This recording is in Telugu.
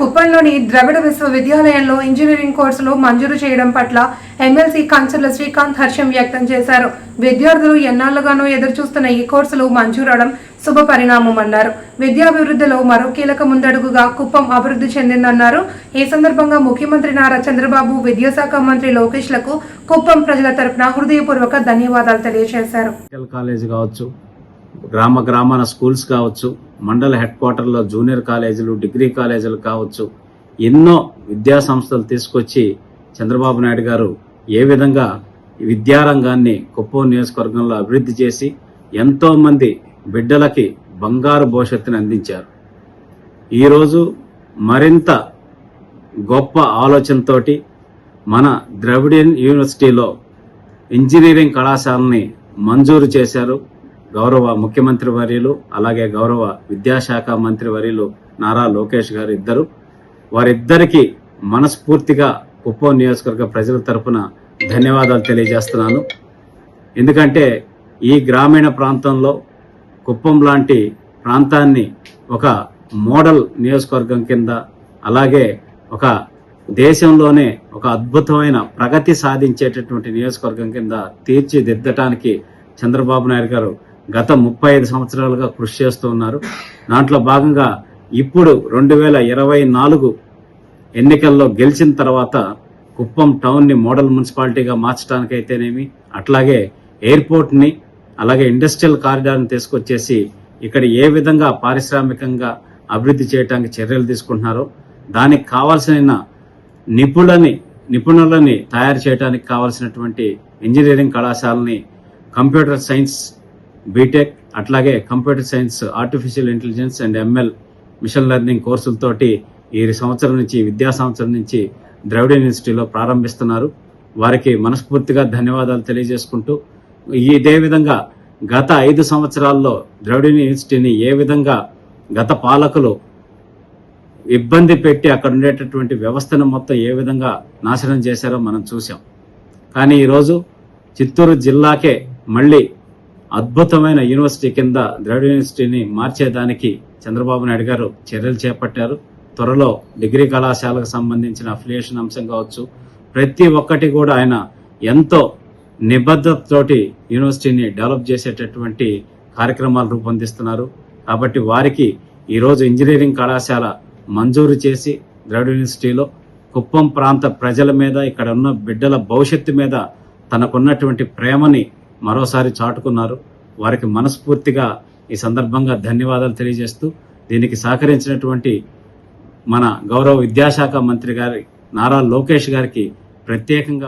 కుప్పంలోని ద్రవిడ విశ్వవిద్యాలయంలో ఇంజనీరింగ్ కోర్సులు మంజూరు చేయడం పట్ల ఎమ్మెల్సీ కంచర్ల శ్రీకాంత్ హర్షం వ్యక్తం చేశారు. విద్యార్థులు ఎన్నాళ్లుగానో ఎదురుచూస్తున్న ఈ కోర్సులు మంజూరవడం శుభ పరిణామమన్నారు. విద్యాభివృద్ధిలో మరో కీలక ముందడుగుగా కుప్పం అభివృద్ధి చెందిందన్నారు. ఈ సందర్భంగా ముఖ్యమంత్రి నారా చంద్రబాబు, విద్యాశాఖ మంత్రి లోకేష్లకు కుప్పం ప్రజల తరపున హృదయపూర్వక ధన్యవాదాలు తెలియజేశారు. కాలేజ్ కావచ్చు, గ్రామాన స్కూల్స్ కావచ్చు, మండల హెడ్ క్వార్టర్లో జూనియర్ కాలేజీలు, డిగ్రీ కాలేజీలు కావచ్చు, ఎన్నో విద్యా సంస్థలు తీసుకొచ్చి చంద్రబాబు నాయుడు గారు ఏ విధంగా విద్యారంగాన్ని కుప్పం నియోజకవర్గంలో అభివృద్ధి చేసి ఎంతో మంది బిడ్డలకి బంగారు భవిష్యత్తుని అందించారు. ఈరోజు మరింత గొప్ప ఆలోచనతోటి మన ద్రవిడియన్ యూనివర్సిటీలో ఇంజనీరింగ్ కళాశాలని మంజూరు చేశారు గౌరవ ముఖ్యమంత్రి వర్యులు, అలాగే గౌరవ విద్యాశాఖ మంత్రి వర్యులు నారా లోకేష్ గారు ఇద్దరు. వారిద్దరికి మనస్ఫూర్తిగా కుప్పం నియోజకవర్గ ప్రజల తరపున ధన్యవాదాలు తెలియజేస్తున్నాను. ఎందుకంటే ఈ గ్రామీణ ప్రాంతంలో కుప్పం లాంటి ప్రాంతాన్ని ఒక మోడల్ నియోజకవర్గం కింద, అలాగే ఒక దేశంలోనే ఒక అద్భుతమైన ప్రగతి సాధించేటటువంటి నియోజకవర్గం కింద తీర్చిదిద్దటానికి చంద్రబాబు నాయుడు గారు గత 35 సంవత్సరాలుగా కృషి చేస్తూ ఉన్నారు. దాంట్లో భాగంగా ఇప్పుడు 2024 ఎన్నికల్లో గెలిచిన తర్వాత కుప్పం టౌన్ ని మోడల్ మున్సిపాలిటీగా మార్చడానికైతేనేమి, అట్లాగే ఎయిర్పోర్ట్ ని, అలాగే ఇండస్ట్రియల్ కారిడార్ ని తీసుకొచ్చేసి ఇక్కడ ఏ విధంగా పారిశ్రామికంగా అభివృద్ధి చేయడానికి చర్యలు తీసుకుంటున్నారో దానికి కావాల్సిన నిపుణులని తయారు చేయడానికి కావాల్సినటువంటి ఇంజనీరింగ్ కళాశాలని కంప్యూటర్ సైన్స్ బీటెక్, అట్లాగే computer science, artificial intelligence and ML machine learning కోర్సులతోటి ఈ విద్యా సంవత్సరం నుంచి ద్రవిడ యూనివర్సిటీలో ప్రారంభిస్తున్నారు. వారికి మనస్ఫూర్తిగా ధన్యవాదాలు తెలియజేసుకుంటూ, ఇదే విధంగా గత 5 సంవత్సరాల్లో ద్రవిడ యూనివర్సిటీని ఏ విధంగా గత పాలకులు ఇబ్బంది పెట్టి అక్కడ ఉండేటటువంటి వ్యవస్థను మొత్తం ఏ విధంగా నాశనం చేశారో మనం చూసాం. కానీ ఈరోజు చిత్తూరు జిల్లాకే మళ్ళీ అద్భుతమైన యూనివర్సిటీ కింద ద్రవిడ యూనివర్సిటీని మార్చేదానికి చంద్రబాబు నాయుడు గారు చర్యలు చేపట్టారు. త్వరలో డిగ్రీ కళాశాలకు సంబంధించిన అఫిలియేషన్ అంశం కావచ్చు, ప్రతి ఒక్కటి కూడా ఆయన ఎంతో నిబద్ధతతోటి యూనివర్సిటీని డెవలప్ చేసేటటువంటి కార్యక్రమాలు రూపొందిస్తున్నారు. కాబట్టి వారికి ఈరోజు ఇంజనీరింగ్ కళాశాల మంజూరు చేసి ద్రవిడ యూనివర్సిటీలో కుప్పం ప్రాంత ప్రజల మీద, ఇక్కడ ఉన్న బిడ్డల భవిష్యత్తు మీద తనకున్నటువంటి ప్రేమని మరోసారి చాటుకున్నారు. వారికి మనస్ఫూర్తిగా ఈ సందర్భంగా ధన్యవాదాలు తెలియజేస్తూ, దీనికి సహకరించినటువంటి మన గౌరవ విద్యాశాఖ మంత్రి గారి నారా లోకేష్ గారికి ప్రత్యేకంగా